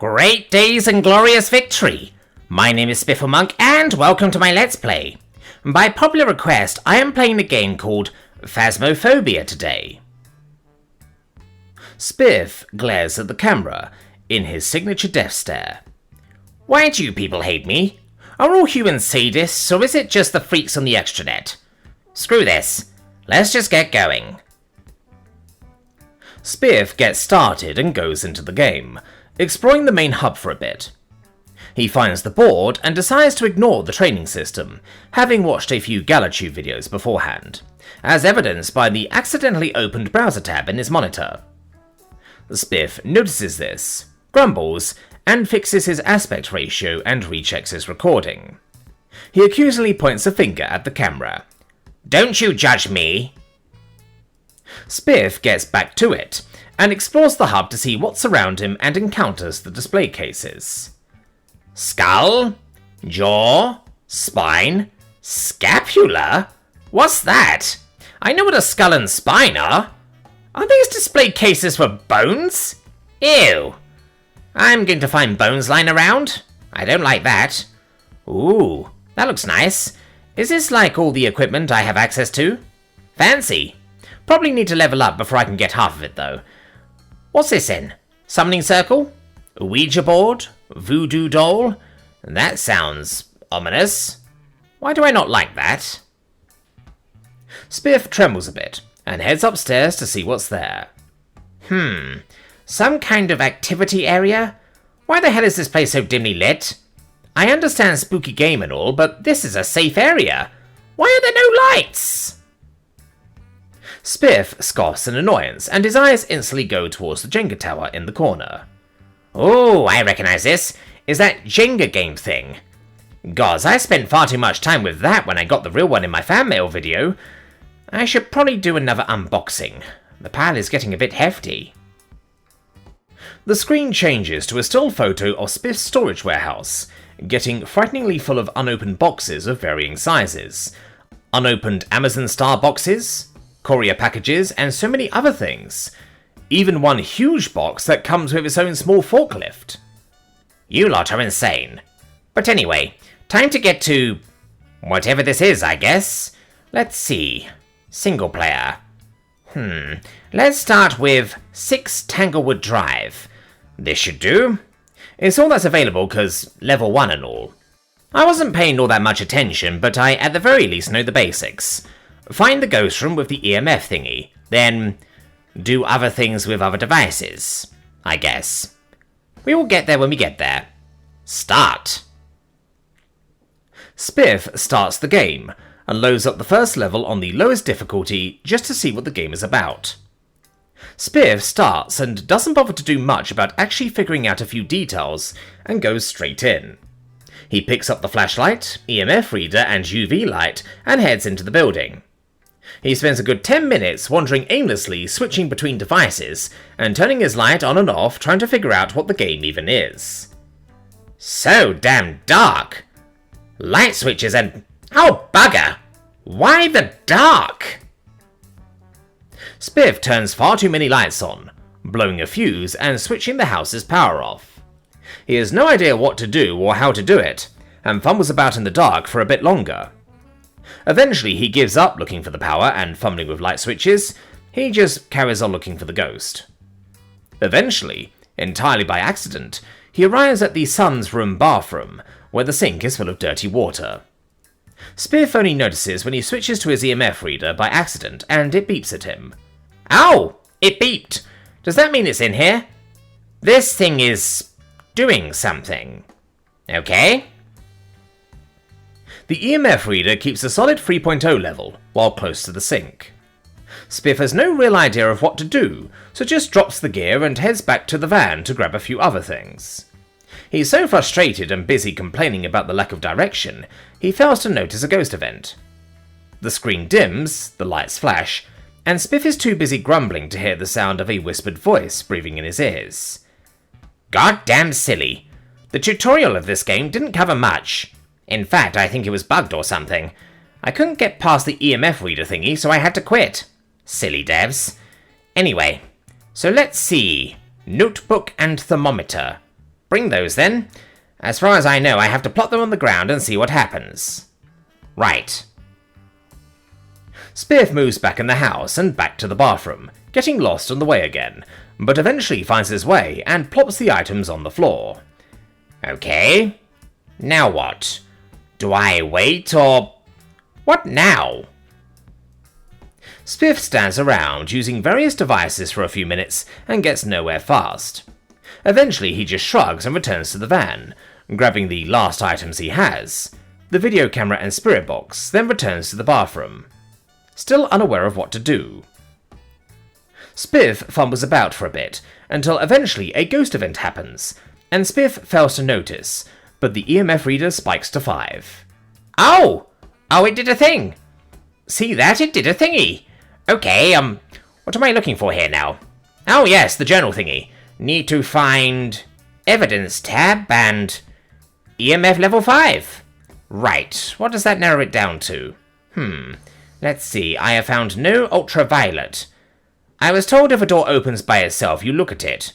Great days and glorious victory! My name is Spifflemonk and welcome to my Let's Play. By popular request, I am playing a game called Phasmophobia today. Spiff glares at the camera in his signature death stare. Why do you people hate me? Are all humans sadists, or is it just the freaks on the extranet? Screw this. Let's just get going. Spiff gets started and goes into the game, exploring the main hub for a bit. He finds the board and decides to ignore the training system, having watched a few Galatube videos beforehand, as evidenced by the accidentally opened browser tab in his monitor. Spiff notices this, grumbles, and fixes his aspect ratio and rechecks his recording. He accusingly points a finger at the camera. Don't you judge me! Spiff gets back to it, and explores the hub to see what's around him and encounters the display cases. Skull? Jaw? Spine? Scapula? What's that? I know what a skull and spine are. Are these display cases for bones? Ew. I'm going to find bones lying around. I don't like that. Ooh, that looks nice. Is this like all the equipment I have access to? Fancy. Probably need to level up before I can get half of it though. What's this in? Summoning circle? Ouija board? Voodoo doll? That sounds ominous. Why do I not like that? Spiff trembles a bit and heads upstairs to see what's there. Some kind of activity area? Why the hell is this place so dimly lit? I understand spooky game and all, but this is a safe area. Why are there no lights? Spiff scoffs in annoyance, and his eyes instantly go towards the Jenga tower in the corner. Oh, I recognize this. Is that Jenga game thing? Gods, I spent far too much time with that when I got the real one in my fan mail video. I should probably do another unboxing. The pile is getting a bit hefty. The screen changes to a still photo of Spiff's storage warehouse, getting frighteningly full of unopened boxes of varying sizes. Unopened Amazon Star boxes, courier packages, and so many other things. Even one huge box that comes with its own small forklift. You lot are insane. But anyway, time to get to whatever this is, I guess. Let's see. Single player. Let's start with 6 Tanglewood Drive. This should do. It's all that's available because level 1 and all. I wasn't paying all that much attention, but I at the very least know the basics. Find the ghost room with the EMF thingy, then do other things with other devices, I guess. We will get there when we get there. Start! Spiff starts the game, and loads up the first level on the lowest difficulty just to see what the game is about. Spiff starts and doesn't bother to do much about actually figuring out a few details, and goes straight in. He picks up the flashlight, EMF reader, and UV light, and heads into the building. He spends a good 10 minutes wandering aimlessly, switching between devices, and turning his light on and off, trying to figure out what the game even is. So damn dark! Light switches and... oh bugger! Why the dark? Spiff turns far too many lights on, blowing a fuse and switching the house's power off. He has no idea what to do or how to do it, and fumbles about in the dark for a bit longer. Eventually he gives up looking for the power and fumbling with light switches. He just carries on looking for the ghost. Eventually, entirely by accident, he arrives at the son's room bathroom, where the sink is full of dirty water. Spiff only notices when he switches to his EMF reader by accident and it beeps at him. Ow! It beeped! Does that mean it's in here? This thing is... doing something. Okay? The EMF reader keeps a solid 3.0 level, while close to the sink. Spiff has no real idea of what to do, so just drops the gear and heads back to the van to grab a few other things. He's so frustrated and busy complaining about the lack of direction, he fails to notice a ghost event. The screen dims, the lights flash, and Spiff is too busy grumbling to hear the sound of a whispered voice breathing in his ears. Goddamn silly. The tutorial of this game didn't cover much. In fact, I think it was bugged or something. I couldn't get past the EMF reader thingy, so I had to quit. Silly devs. Anyway, so let's see. Notebook and thermometer. Bring those then. As far as I know, I have to plot them on the ground and see what happens. Right. Spiff moves back in the house and back to the bathroom, getting lost on the way again, but eventually finds his way and plops the items on the floor. Okay. Now what? Do I wait or... what now? Spiff stands around, using various devices for a few minutes, and gets nowhere fast. Eventually he just shrugs and returns to the van, grabbing the last items he has, the video camera and spirit box, then returns to the bathroom, still unaware of what to do. Spiff fumbles about for a bit, until eventually a ghost event happens, and Spiff fails to notice, but the EMF reader spikes to 5. Oh! Oh, it did a thing! See that? It did a thingy! Okay, what am I looking for here now? Oh yes, the journal thingy. Need to find evidence tab and EMF level 5. Right, what does that narrow it down to? Let's see, I have found no ultraviolet. I was told if a door opens by itself, you look at it.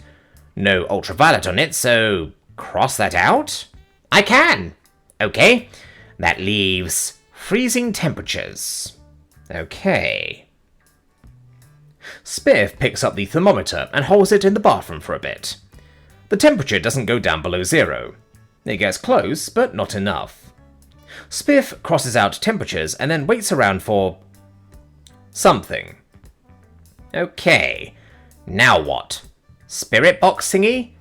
No ultraviolet on it, so cross that out? I can! Okay, that leaves freezing temperatures. Okay. Spiff picks up the thermometer and holds it in the bathroom for a bit. The temperature doesn't go down below 0. It gets close, but not enough. Spiff crosses out temperatures and then waits around for... something. Okay, now what? Spirit box thingy?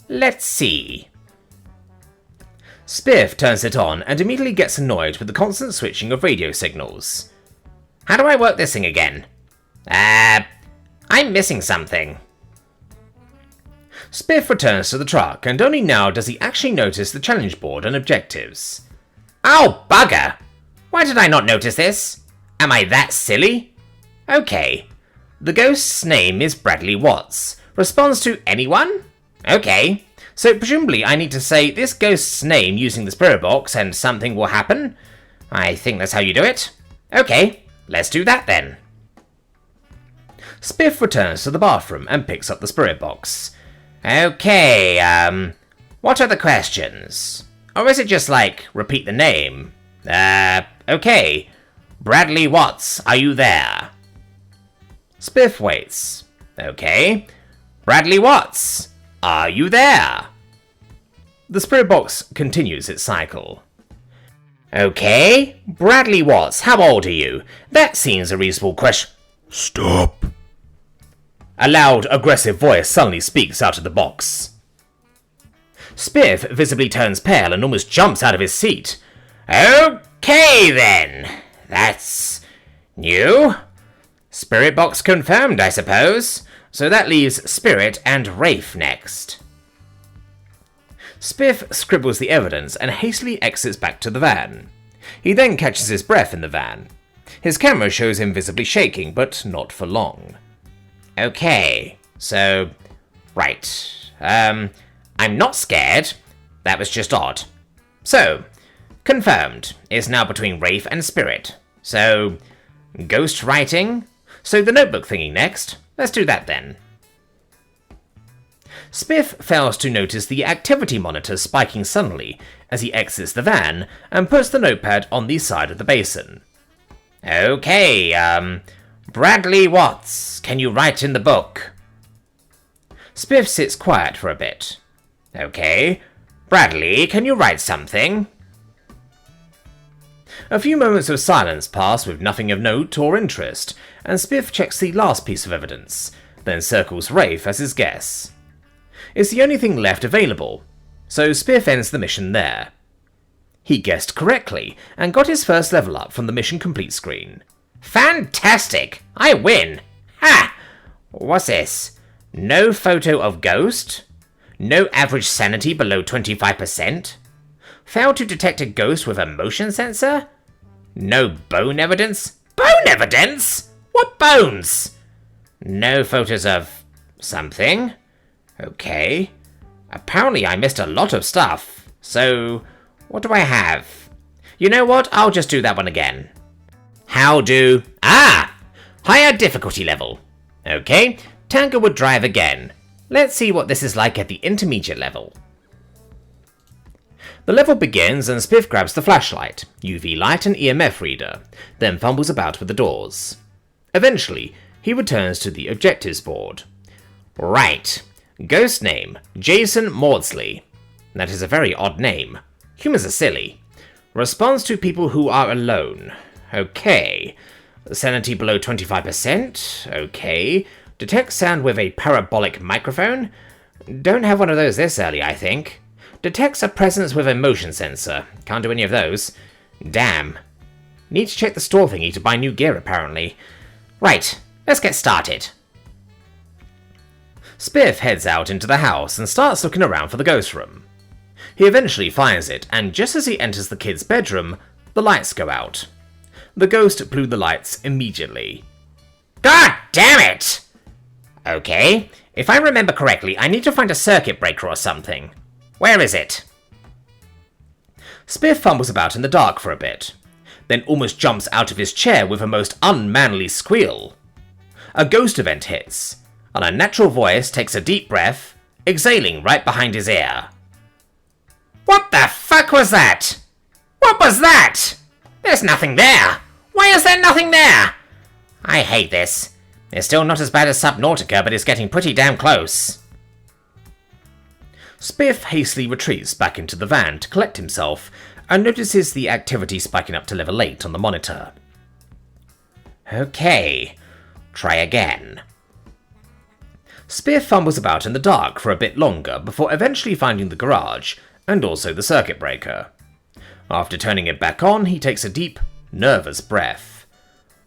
Let's see. Spiff turns it on and immediately gets annoyed with the constant switching of radio signals. How do I work this thing again? I'm missing something. Spiff returns to the truck, and only now does he actually notice the challenge board and objectives. Oh, bugger! Why did I not notice this? Am I that silly? Okay. The ghost's name is Bradley Watts. Responds to anyone? Okay. So presumably I need to say this ghost's name using the spirit box and something will happen? I think that's how you do it. Okay, let's do that then. Spiff returns to the bathroom and picks up the spirit box. Okay, what are the questions? Or is it just like, repeat the name? Okay. Bradley Watts, are you there? Spiff waits. Okay. Bradley Watts, are you there? The spirit box continues its cycle. Okay. Bradley Watts, how old are you? That seems a reasonable question. Stop. A loud, aggressive voice suddenly speaks out of the box. Spiff visibly turns pale and almost jumps out of his seat. Okay then. That's new. Spirit box confirmed, I suppose. So that leaves Spirit and Rafe next. Spiff scribbles the evidence and hastily exits back to the van. He then catches his breath in the van. His camera shows him visibly shaking, but not for long. Okay, so... right. I'm not scared. That was just odd. So, confirmed. Is now between Rafe and Spirit. So, ghost writing? So the notebook thingy next. Let's do that then. Spiff fails to notice the activity monitor spiking suddenly as he exits the van and puts the notepad on the side of the basin. Okay, Bradley Watts, can you write in the book? Spiff sits quiet for a bit. Okay, Bradley, can you write something? A few moments of silence pass with nothing of note or interest, and Spiff checks the last piece of evidence, then circles Rafe as his guess. It's the only thing left available, so Spiff ends the mission there. He guessed correctly, and got his first level up from the mission complete screen. Fantastic! I win! Ha! What's this? No photo of ghost? No average sanity below 25%? Failed to detect a ghost with a motion sensor? No bone evidence? Bone evidence? What bones? No photos of... something? Okay. Apparently I missed a lot of stuff. So, what do I have? You know what? I'll just do that one again. How do... ah! Higher difficulty level. Okay, Tango would drive again. Let's see what this is like at the intermediate level. The level begins and Spiff grabs the flashlight, UV light and EMF reader, then fumbles about with the doors. Eventually, he returns to the objectives board. Right. Ghost name, Jason Maudsley. That is a very odd name. Humans are silly. Responds to people who are alone. Okay. Sanity below 25%. Okay. Detects sound with a parabolic microphone. Don't have one of those this early, I think. Detects a presence with a motion sensor. Can't do any of those. Damn. Need to check the store thingy to buy new gear, apparently. Right, let's get started. Spiff heads out into the house and starts looking around for the ghost room. He eventually finds it, and just as he enters the kid's bedroom, the lights go out. The ghost blew the lights immediately. God damn it! Okay, if I remember correctly, I need to find a circuit breaker or something. Where is it? Spiff fumbles about in the dark for a bit, then almost jumps out of his chair with a most unmanly squeal. A ghost event hits, and a natural voice takes a deep breath, exhaling right behind his ear. What the fuck was that? What was that? There's nothing there. Why is there nothing there? I hate this. It's still not as bad as Subnautica, but it's getting pretty damn close. Spiff hastily retreats back into the van to collect himself and notices the activity spiking up to level 8 on the monitor. Okay, try again. Spiff fumbles about in the dark for a bit longer before eventually finding the garage and also the circuit breaker. After turning it back on, he takes a deep, nervous breath.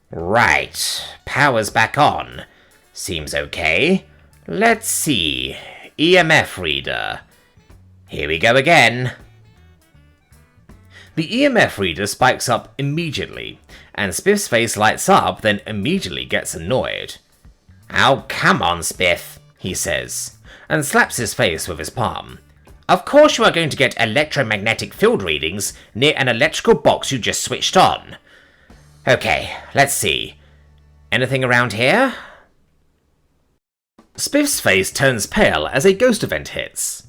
Right, power's back on. Seems okay. Let's see. EMF reader. Here we go again. The EMF reader spikes up immediately, and Spiff's face lights up, then immediately gets annoyed. Oh, come on, Spiff, he says, and slaps his face with his palm. Of course you are going to get electromagnetic field readings near an electrical box you just switched on. Okay, let's see. Anything around here? Spiff's face turns pale as a ghost event hits.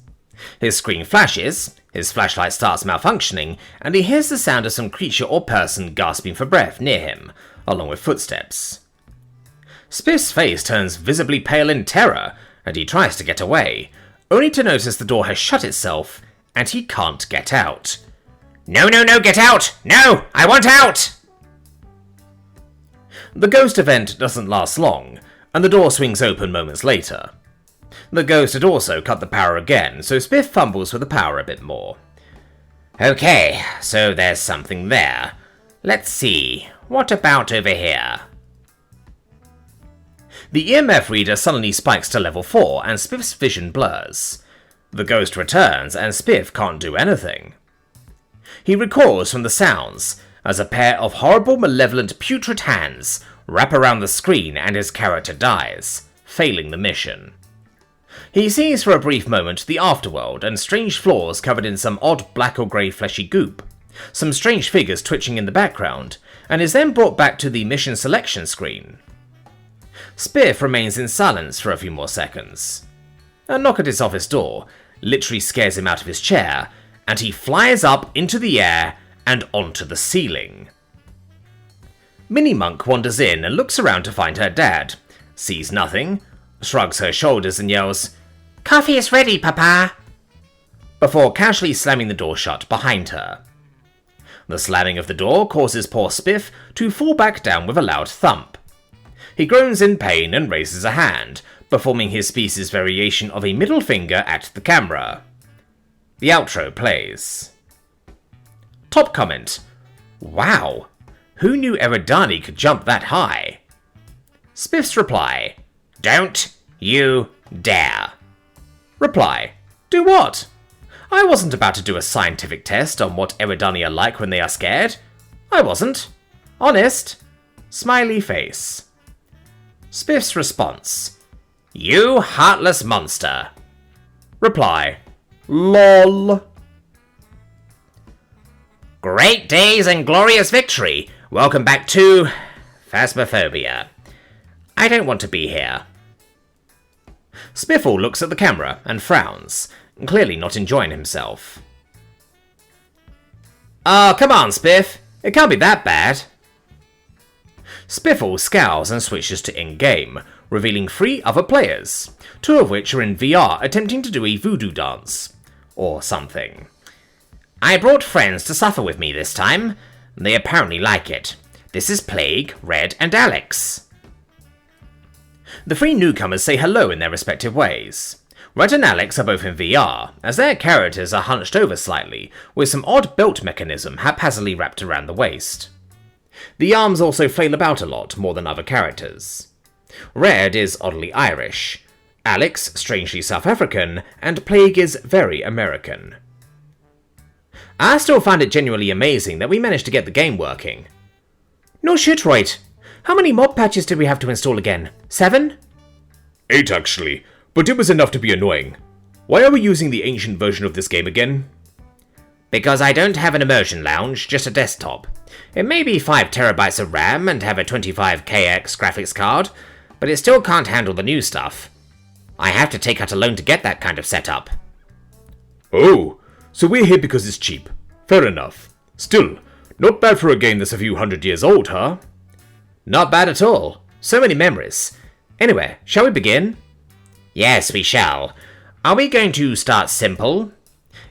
His screen flashes, his flashlight starts malfunctioning, and he hears the sound of some creature or person gasping for breath near him, along with footsteps. Spiff's face turns visibly pale in terror, and he tries to get away, only to notice the door has shut itself, and he can't get out. No, no, no, get out! No! I want out! The ghost event doesn't last long, and the door swings open moments later. The ghost had also cut the power again, so Spiff fumbles with the power a bit more. Okay, so there's something there. Let's see, what about over here? The EMF reader suddenly spikes to level 4 and Spiff's vision blurs. The ghost returns and Spiff can't do anything. He recoils from the sounds as a pair of horrible, malevolent, putrid hands wrap around the screen and his character dies, failing the mission. He sees for a brief moment the afterworld and strange floors covered in some odd black or grey fleshy goop, some strange figures twitching in the background, and is then brought back to the mission selection screen. Spiff remains in silence for a few more seconds. A knock at his office door literally scares him out of his chair, and he flies up into the air and onto the ceiling. Minnie Monk wanders in and looks around to find her dad, sees nothing, shrugs her shoulders and yells, "Coffee is ready, Papa!" before casually slamming the door shut behind her. The slamming of the door causes poor Spiff to fall back down with a loud thump. He groans in pain and raises a hand, performing his species variation of a middle finger at the camera. The outro plays. Top comment: Wow! Who knew Eridani could jump that high? Spiff's reply: Don't you dare. Reply: Do what? I wasn't about to do a scientific test on what Eridani are like when they are scared. I wasn't. Honest. Smiley face. Spiff's response: You heartless monster. Reply: LOL. Great days and glorious victory. Welcome back to Phasmophobia. I don't want to be here. Spiffle looks at the camera and frowns, clearly not enjoying himself. Oh, come on, Spiff. It can't be that bad. Spiffle scowls and switches to in-game, revealing 3 other players, 2 of which are in VR attempting to do a voodoo dance. Or something. I brought friends to suffer with me this time. They apparently like it. This is Plague, Red, and Alex. The 3 newcomers say hello in their respective ways. Red and Alex are both in VR, as their characters are hunched over slightly, with some odd belt mechanism haphazardly wrapped around the waist. The arms also flail about a lot more than other characters. Red is oddly Irish, Alex strangely South African, and Plague is very American. I still find it genuinely amazing that we managed to get the game working. No shit, right? How many mod patches did we have to install again? 7? 8 actually, but it was enough to be annoying. Why are we using the ancient version of this game again? Because I don't have an immersion lounge, just a desktop. It may be 5 terabytes of RAM and have a 25KX graphics card, but it still can't handle the new stuff. I have to take out a loan to get that kind of setup. Oh, so we're here because it's cheap. Fair enough. Still, not bad for a game that's a few hundred years old, huh? Not bad at all. So many memories. Anyway, shall we begin? Yes, we shall. Are we going to start simple?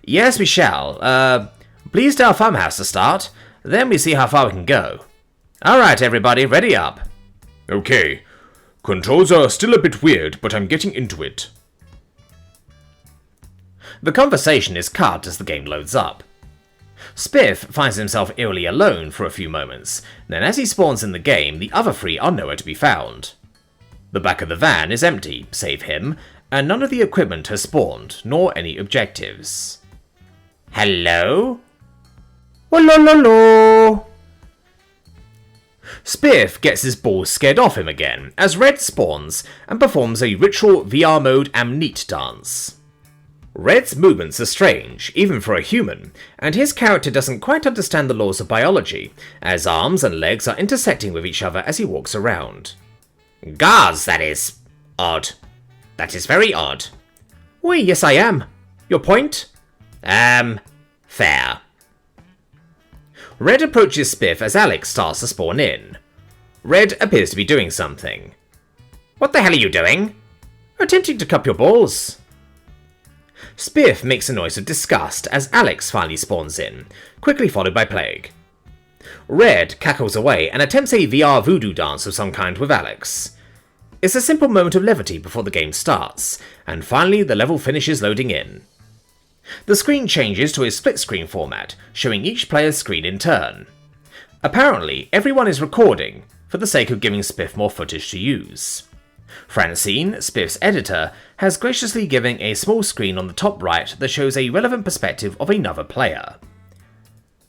Yes, we shall. Please tell Farmhouse to start, then we see how far we can go. Alright, everybody, ready up. Okay. Controls are still a bit weird, but I'm getting into it. The conversation is cut as the game loads up. Spiff finds himself eerily alone for a few moments, then as he spawns in the game, the other 3 are nowhere to be found. The back of the van is empty, save him, and none of the equipment has spawned, nor any objectives. Hello? Walololo! Spiff gets his balls scared off him again, as Red spawns and performs a ritual VR mode amneat dance. Red's movements are strange, even for a human, and his character doesn't quite understand the laws of biology, as arms and legs are intersecting with each other as he walks around. Gars, that is odd. That is very odd. Oui, yes I am. Your point? Fair. Red approaches Spiff as Alex starts to spawn in. Red appears to be doing something. What the hell are you doing? Attempting to cup your balls. Spiff makes a noise of disgust as Alex finally spawns in, quickly followed by Plague. Red cackles away and attempts a VR voodoo dance of some kind with Alex. It's a simple moment of levity before the game starts, and finally the level finishes loading in. The screen changes to a split-screen format, showing each player's screen in turn. Apparently, everyone is recording, for the sake of giving Spiff more footage to use. Francine, Spiff's editor, has graciously given a small screen on the top right that shows a relevant perspective of another player.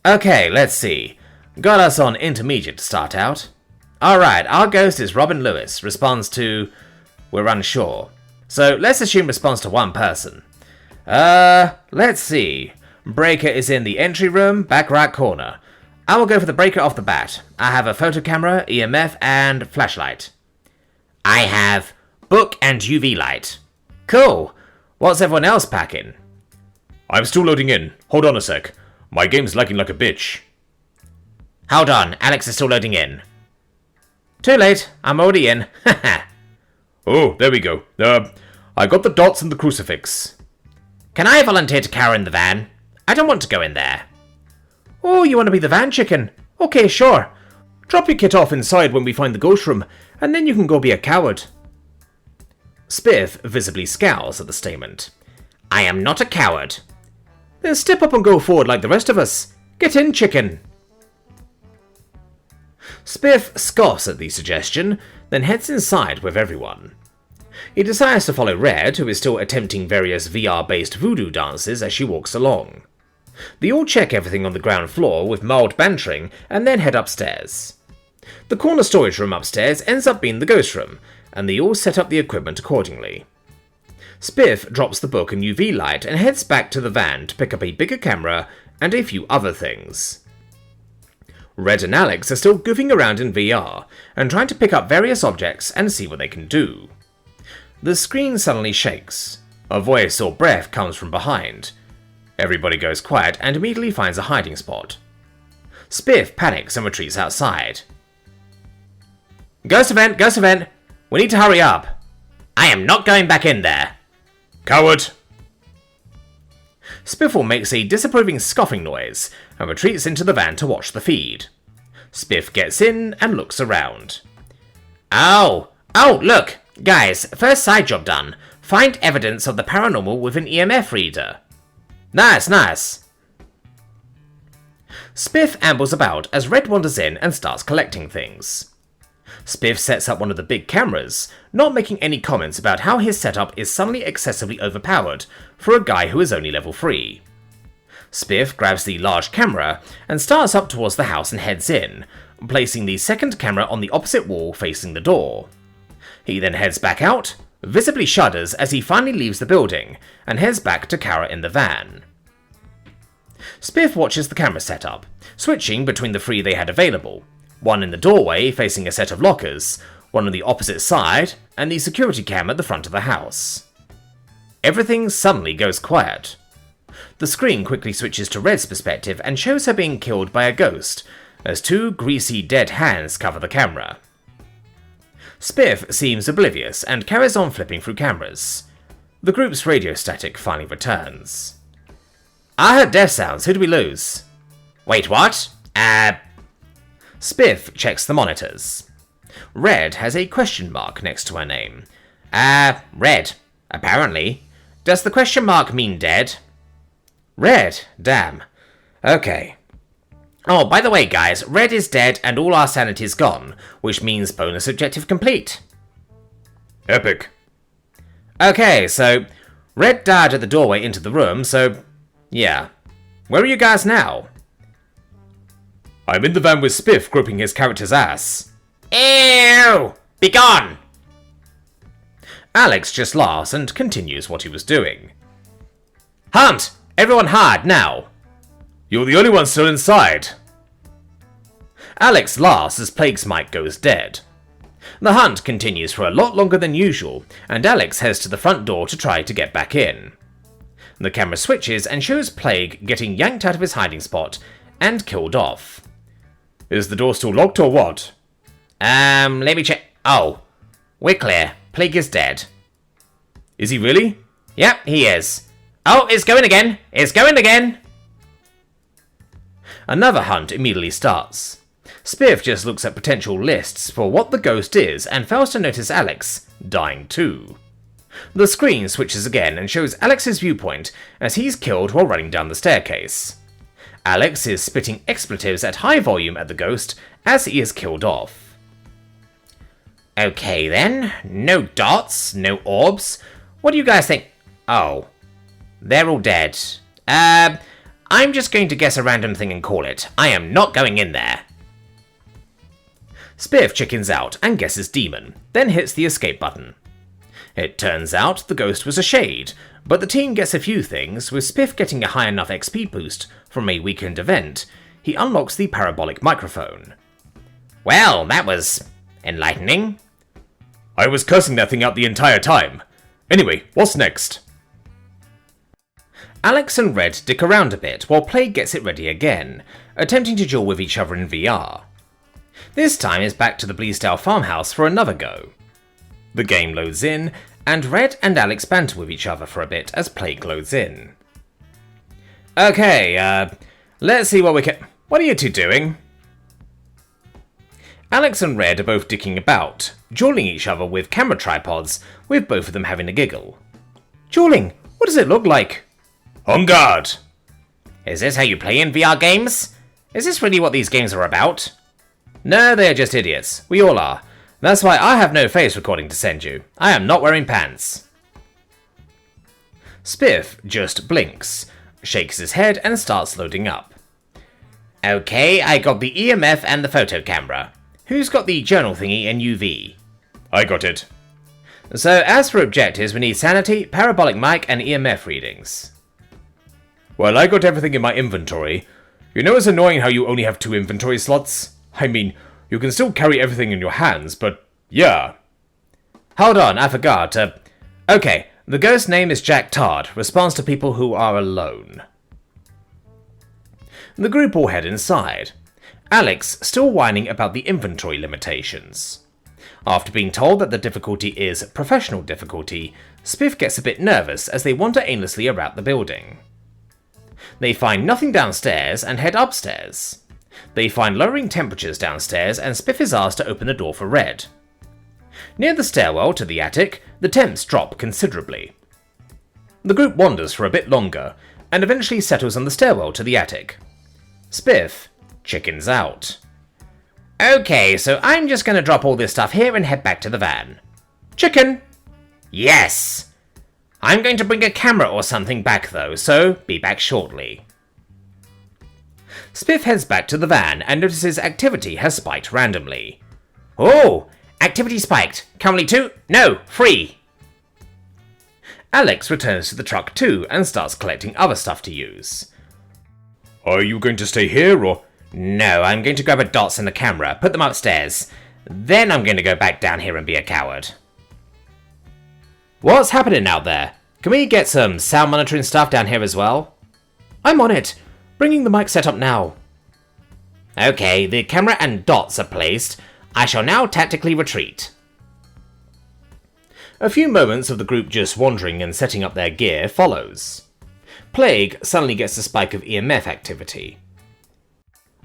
Okay, let's see. Got us on intermediate to start out. Alright, our ghost is Robin Lewis, responds to... we're unsure. So let's assume responds to one person. Let's see. Breaker is in the entry room, back right corner. I will go for the breaker off the bat. I have a photo camera, EMF, and flashlight. I have book and UV light. Cool. What's everyone else packing? I'm still loading in. Hold on a sec. My game's lagging like a bitch. Hold on, Alex is still loading in. Too late, I'm already in. Haha. Oh, there we go. I got the dots and the crucifix. Can I volunteer to cower in the van? I don't want to go in there. Oh, you want to be the van chicken? Okay, sure. Drop your kit off inside when we find the ghost room, and then you can go be a coward. Spiff visibly scowls at the statement. I am not a coward. Then step up and go forward like the rest of us. Get in, chicken. Spiff scoffs at the suggestion, then heads inside with everyone. He decides to follow Red, who is still attempting various VR-based voodoo dances as she walks along. They all check everything on the ground floor with mild bantering and then head upstairs. The corner storage room upstairs ends up being the ghost room, and they all set up the equipment accordingly. Spiff drops the book and UV light and heads back to the van to pick up a bigger camera and a few other things. Red and Alex are still goofing around in VR and trying to pick up various objects and see what they can do. The screen suddenly shakes. A voice or breath comes from behind. Everybody goes quiet and immediately finds a hiding spot. Spiff panics and retreats outside. Ghost event! Ghost event! We need to hurry up. I am not going back in there. Coward! Spiffle makes a disapproving scoffing noise and retreats into the van to watch the feed. Spiff gets in and looks around. Oh, look! Guys, first side job done. Find evidence of the paranormal with an EMF reader. Nice. Spiff ambles about as Red wanders in and starts collecting things. Spiff sets up one of the big cameras, not making any comments about how his setup is suddenly excessively overpowered for a guy who is only level 3. Spiff grabs the large camera and starts up towards the house and heads in, placing the second camera on the opposite wall facing the door. He then heads back out, visibly shudders as he finally leaves the building, and heads back to Kara in the van. Spiff watches the camera setup, switching between the 3 they had available. One in the doorway facing a set of lockers, one on the opposite side, and the security cam at the front of the house. Everything suddenly goes quiet. The screen quickly switches to Red's perspective and shows her being killed by a ghost, as 2 greasy dead hands cover the camera. Spiff seems oblivious and carries on flipping through cameras. The group's radio static finally returns. I heard death sounds, who do we lose? Wait, what? Spiff checks the monitors. Red has a question mark next to her name. Red. Apparently. Does the question mark mean dead? Red. Damn. Okay. Oh, by the way, guys, Red is dead and all our sanity's gone, which means bonus objective complete. Epic. Okay, so Red died at the doorway into the room, so yeah. Where are you guys now? I'm in the van with Spiff groping his character's ass. Ew! Be gone! Alex just laughs and continues what he was doing. Hunt! Everyone hide, now! You're the only one still inside. Alex laughs as Plague's mic goes dead. The hunt continues for a lot longer than usual, and Alex heads to the front door to try to get back in. The camera switches and shows Plague getting yanked out of his hiding spot and killed off. Is the door still locked or what? Let me check. Oh, we're clear. Plague is dead. Is he really? Yep, he is. Oh, it's going again! It's going again! Another hunt immediately starts. Spiff just looks at potential lists for what the ghost is and fails to notice Alex dying too. The screen switches again and shows Alex's viewpoint as he's killed while running down the staircase. Alex is spitting expletives at high volume at the ghost as he is killed off. Okay then, no dots, no orbs. What do you guys think? Oh, they're all dead. I'm just going to guess a random thing and call it. I am not going in there. Spiff chickens out and guesses demon, then hits the escape button. It turns out the ghost was a shade, but the team gets a few things, with Spiff getting a high enough XP boost from a weekend event. He unlocks the parabolic microphone. Well, that was enlightening. I was cursing that thing out the entire time. Anyway, what's next? Alex and Red dick around a bit while Plague gets it ready again, attempting to duel with each other in VR. This time is back to the Bleasdale farmhouse for another go. The game loads in, and Red and Alex banter with each other for a bit as Plague loads in. Okay, let's see what we can... What are you two doing? Alex and Red are both dicking about, dueling each other with camera tripods, with both of them having a giggle. Dueling? What does it look like? On guard! Is this how you play in VR games? Is this really what these games are about? No, they are just idiots. We all are. That's why I have no face recording to send you. I am not wearing pants. Spiff just blinks, shakes his head and starts loading up. Okay, I got the EMF and the photo camera. Who's got the journal thingy and UV? I got it. So as for objectives, we need sanity, parabolic mic and EMF readings. Well, I got everything in my inventory. You know it's annoying how you only have 2 inventory slots? I mean, you can still carry everything in your hands, but yeah. Hold on, I forgot. Okay, the ghost name is Jack Tard, responds to people who are alone. The group all head inside. Alex still whining about the inventory limitations. After being told that the difficulty is professional difficulty, Spiff gets a bit nervous as they wander aimlessly around the building. They find nothing downstairs and head upstairs. They find lowering temperatures downstairs and Spiff is asked to open the door for Red. Near the stairwell to the attic, the temps drop considerably. The group wanders for a bit longer, and eventually settles on the stairwell to the attic. Spiff chickens out. Okay, so I'm just gonna drop all this stuff here and head back to the van. Chicken! Yes! I'm going to bring a camera or something back though, so be back shortly. Spiff heads back to the van and notices activity has spiked randomly. Oh! Activity spiked. Currently 2? No, 3. Alex returns to the truck too and starts collecting other stuff to use. Are you going to stay here, or...? No, I'm going to grab a dots and a camera, put them upstairs. Then I'm going to go back down here and be a coward. What's happening out there? Can we get some sound monitoring stuff down here as well? I'm on it. Bringing the mic set up now. Okay, the camera and dots are placed. I shall now tactically retreat. A few moments of the group just wandering and setting up their gear follows. Plague suddenly gets a spike of EMF activity.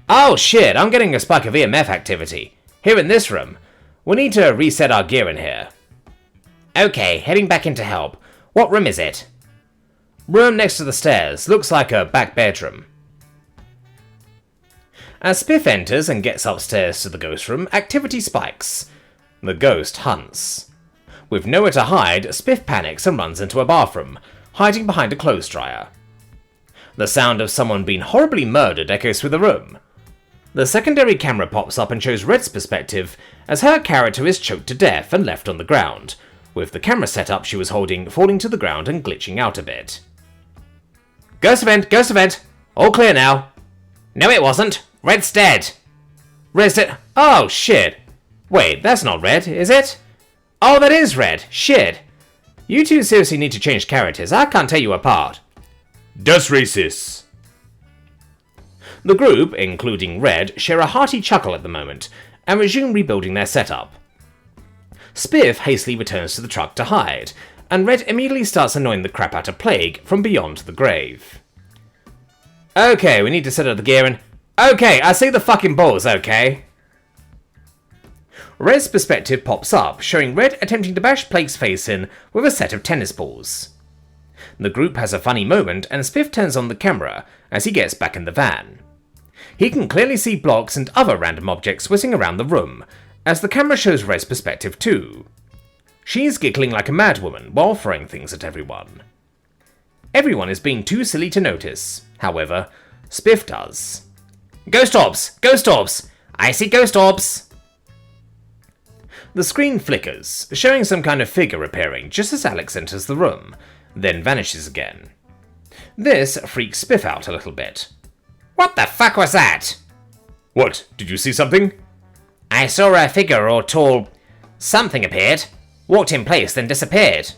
Oh shit, I'm getting a spike of EMF activity. Here in this room. We need to reset our gear in here. Okay, heading back in to help. What room is it? Room next to the stairs. Looks like a back bedroom. As Spiff enters and gets upstairs to the ghost room, activity spikes. The ghost hunts. With nowhere to hide, Spiff panics and runs into a bathroom, hiding behind a clothes dryer. The sound of someone being horribly murdered echoes through the room. The secondary camera pops up and shows Red's perspective as her character is choked to death and left on the ground, with the camera setup she was holding falling to the ground and glitching out a bit. Ghost event! Ghost event! All clear now. No it wasn't. Red's dead. Red's dead. Oh shit. Wait, that's not Red, is it? Oh, that is Red. Shit. You two seriously need to change characters. I can't tell you apart. Das racist. The group, including Red, share a hearty chuckle at the moment, and resume rebuilding their setup. Spiff hastily returns to the truck to hide, and Red immediately starts annoying the crap out of Plague from beyond the grave. Okay, we need to set up the gear and... Okay, I see the fucking balls, okay? Red's perspective pops up, showing Red attempting to bash Plague's face in with a set of tennis balls. The group has a funny moment, and Spiff turns on the camera as he gets back in the van. He can clearly see blocks and other random objects whizzing around the room, as the camera shows Red's perspective too. She's giggling like a madwoman while throwing things at everyone. Everyone is being too silly to notice, however, Spiff does. Ghost orbs! Ghost orbs! I see ghost orbs! The screen flickers, showing some kind of figure appearing just as Alex enters the room, then vanishes again. This freaks Spiff out a little bit. What the fuck was that? What? Did you see something? I saw a figure or tall... something appeared, walked in place, then disappeared.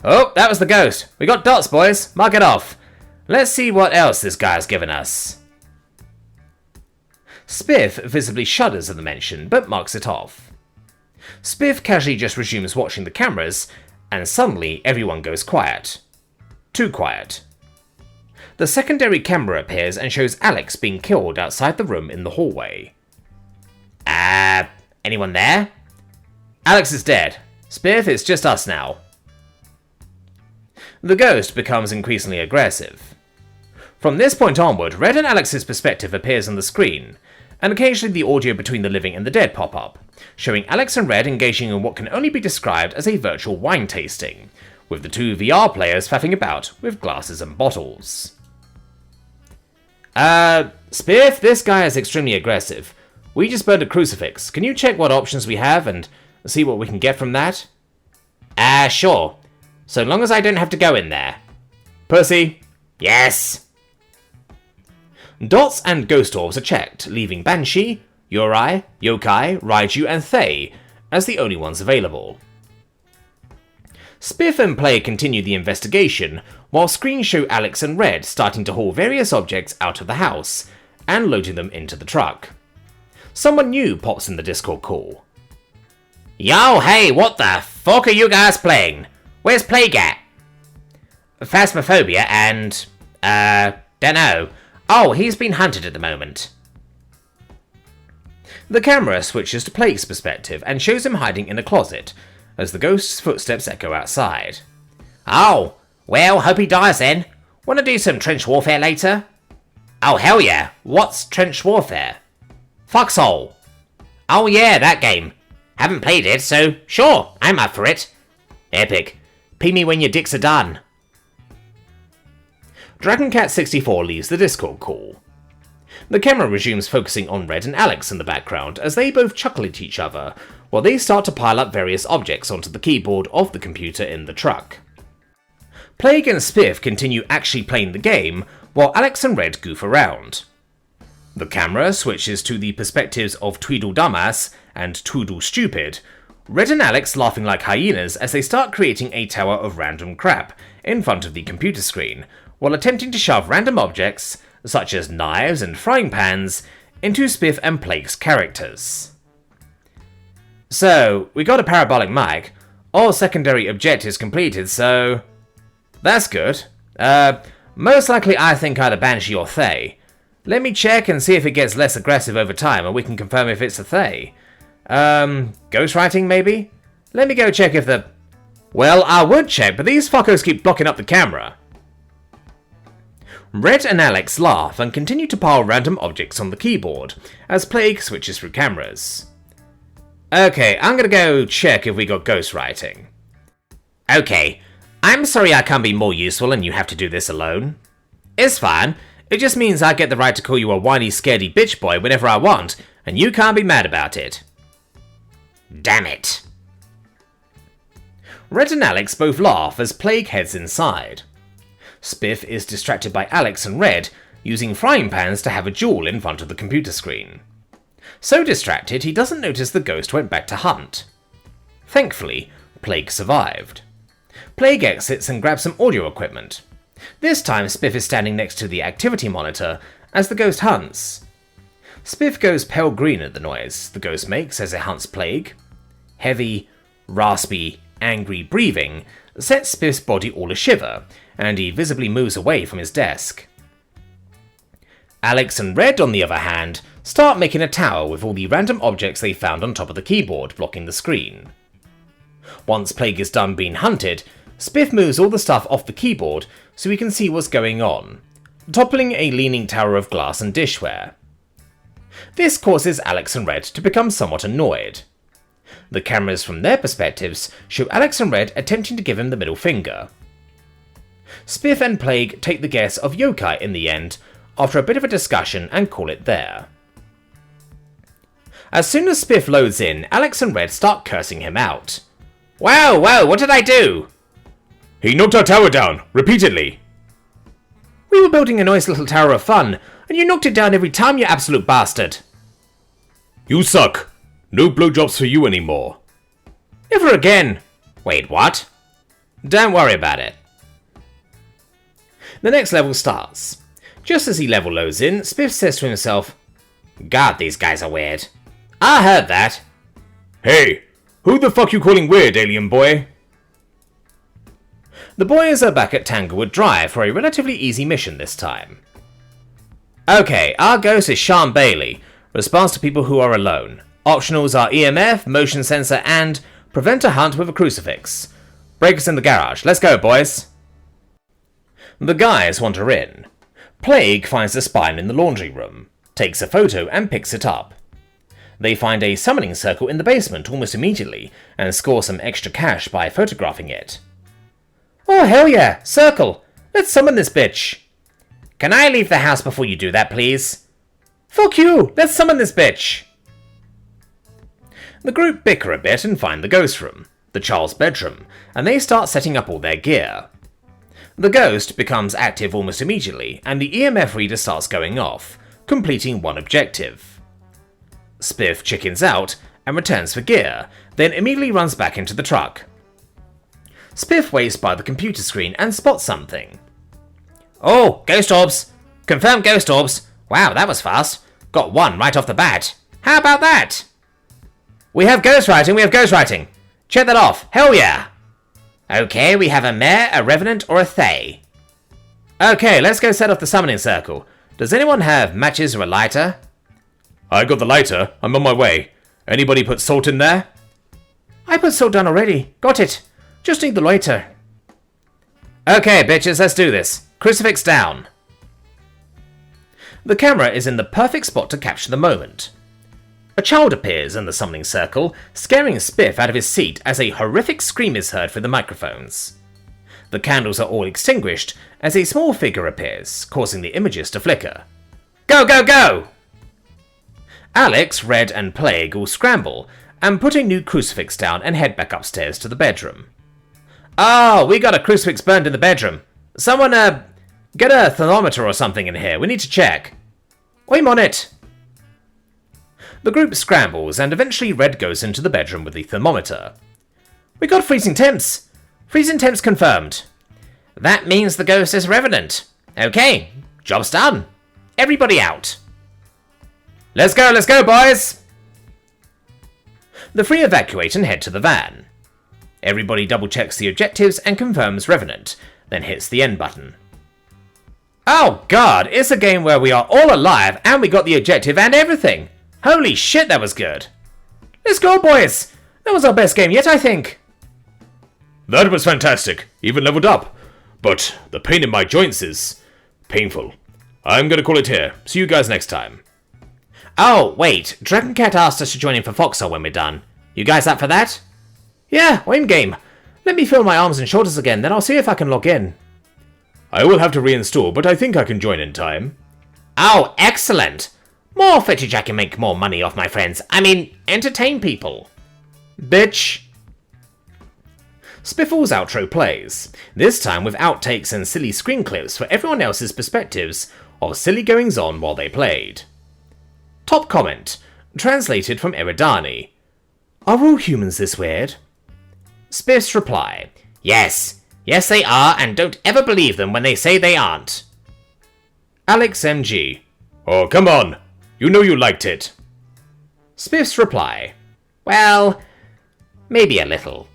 Oh, that was the ghost. We got dots, boys. Mark it off. Let's see what else this guy's given us. Spiff visibly shudders at the mention, but marks it off. Spiff casually just resumes watching the cameras, and suddenly everyone goes quiet. Too quiet. The secondary camera appears and shows Alex being killed outside the room in the hallway. Anyone there? Alex is dead. Spiff, it's just us now. The ghost becomes increasingly aggressive. From this point onward, Red and Alex's perspective appears on the screen, and occasionally the audio between the living and the dead pop up, showing Alex and Red engaging in what can only be described as a virtual wine tasting, with the two VR players faffing about with glasses and bottles. Spiff, this guy is extremely aggressive. We just burned a crucifix. Can you check what options we have and see what we can get from that? Sure. So long as I don't have to go in there. Percy? Yes. Dots and ghost orbs are checked, leaving Banshee, Yuri, Yokai, Raiju, and Thay as the only ones available. Spiff and Play continue the investigation, while screens show Alex and Red starting to haul various objects out of the house, and loading them into the truck. Someone new pops in the Discord call. Yo, hey, what the fuck are you guys playing? Where's Plague at? Phasmophobia and, dunno. Oh, he's been hunted at the moment. The camera switches to Plague's perspective and shows him hiding in a closet, as the ghost's footsteps echo outside. Oh, well, hope he dies then. Wanna do some trench warfare later? Oh, hell yeah. What's trench warfare? Foxhole. Oh yeah, that game. Haven't played it, so sure, I'm up for it. Epic. Pee me when your dicks are done. DragonCat64 leaves the Discord call. The camera resumes focusing on Red and Alex in the background as they both chuckle at each other while they start to pile up various objects onto the keyboard of the computer in the truck. Plague and Spiff continue actually playing the game while Alex and Red goof around. The camera switches to the perspectives of Tweedledumbass and Tweedlestupid, Red and Alex laughing like hyenas as they start creating a tower of random crap in front of the computer screen, while attempting to shove random objects, such as knives and frying pans, into Spiff and Plague's characters. So, we got a parabolic mic, all secondary objectives completed, so... That's good. Most likely I think either Banshee or Thay. Let me check and see if it gets less aggressive over time, and we can confirm if it's a Thay. Ghostwriting maybe? Let me go check if the... Well, I would check, but these fuckers keep blocking up the camera. Red and Alex laugh and continue to pile random objects on the keyboard, as Plague switches through cameras. Okay, I'm gonna go check if we got ghostwriting. Okay, I'm sorry I can't be more useful and you have to do this alone. It's fine, it just means I get the right to call you a whiny scaredy bitch boy whenever I want, and you can't be mad about it. Damn it. Red and Alex both laugh as Plague heads inside. Spiff is distracted by Alex and Red, using frying pans to have a duel in front of the computer screen. So distracted, he doesn't notice the ghost went back to hunt. Thankfully, Plague survived. Plague exits and grabs some audio equipment. This time, Spiff is standing next to the activity monitor as the ghost hunts. Spiff goes pale green at the noise the ghost makes as it hunts Plague. Heavy, raspy, angry breathing sets Spiff's body all a shiver, and he visibly moves away from his desk. Alex and Red, on the other hand, start making a tower with all the random objects they found on top of the keyboard blocking the screen. Once Plague is done being hunted, Spiff moves all the stuff off the keyboard so he can see what's going on, toppling a leaning tower of glass and dishware. This causes Alex and Red to become somewhat annoyed. The cameras from their perspectives show Alex and Red attempting to give him the middle finger. Spiff and Plague take the guess of yokai in the end, after a bit of a discussion, and call it there. As soon as Spiff loads in, Alex and Red start cursing him out. Whoa, what did I do? He knocked our tower down, repeatedly. We were building a nice little tower of fun, and you knocked it down every time, you absolute bastard. You suck. No blowjobs for you anymore. Never again. Wait, what? Don't worry about it. The next level starts. Just as he level loads in, Spiff says to himself, God, these guys are weird. I heard that. Hey, who the fuck you calling weird, alien boy? The boys are back at Tanglewood Drive for a relatively easy mission this time. Okay, our ghost is Sean Bailey, responds to people who are alone. Optionals are EMF, motion sensor, and prevent a hunt with a crucifix. Break us in the garage. Let's go, boys. The guys wander in. Plague finds the spine in the laundry room, takes a photo and picks it up. They find a summoning circle in the basement almost immediately and score some extra cash by photographing it. Oh hell yeah, circle! Let's summon this bitch! Can I leave the house before you do that, please? Fuck you! Let's summon this bitch! The group bicker a bit and find the ghost room, the child's bedroom, and they start setting up all their gear. The ghost becomes active almost immediately, and the EMF reader starts going off, completing one objective. Spiff chickens out and returns for gear, then immediately runs back into the truck. Spiff waits by the computer screen and spots something. Oh, ghost orbs! Confirmed ghost orbs! Wow, that was fast. Got one right off the bat. How about that? We have ghostwriting. Check that off. Hell yeah. Okay, we have a mare, a revenant, or a thay. Okay, let's go set off the summoning circle. Does anyone have matches or a lighter? I got the lighter. I'm on my way. Anybody put salt in there? I put salt down already. Got it. Just need the lighter. Okay, bitches, let's do this. Crucifix down. The camera is in the perfect spot to capture the moment. A child appears in the summoning circle, scaring Spiff out of his seat as a horrific scream is heard through the microphones. The candles are all extinguished as a small figure appears, causing the images to flicker. Go, go, go! Alex, Red, and Plague all scramble and put a new crucifix down and head back upstairs to the bedroom. Oh, we got a crucifix burned in the bedroom. Someone, get a thermometer or something in here. We need to check. I'm on it. The group scrambles and eventually Red goes into the bedroom with the thermometer. We got freezing temps. Freezing temps confirmed. That means the ghost is revenant. Okay, job's done. Everybody out. Let's go, boys! The three evacuate and head to the van. Everybody double checks the objectives and confirms revenant, then hits the end button. Oh god, it's a game where we are all alive and we got the objective and everything. Holy shit, that was good. Let's go, boys! That was our best game yet, I think. That was fantastic. Even leveled up. But the pain in my joints is painful. I'm gonna call it here. See you guys next time. Oh, wait. Dragon Cat asked us to join in for Foxhole when we're done. You guys up for that? Yeah, I'm game. Let me feel my arms and shoulders again, then I'll see if I can log in. I will have to reinstall, but I think I can join in time. Oh, excellent. More footage I can make more money off, my friends. I mean, entertain people. Bitch. Spiffle's outro plays, this time with outtakes and silly screen clips for everyone else's perspectives of silly goings-on while they played. Top comment, translated from Eridani. Are all humans this weird? Spiff's reply, yes. Yes they are, and don't ever believe them when they say they aren't. Alex MG. Oh, come on. You know you liked it. Spiff's reply, well, maybe a little.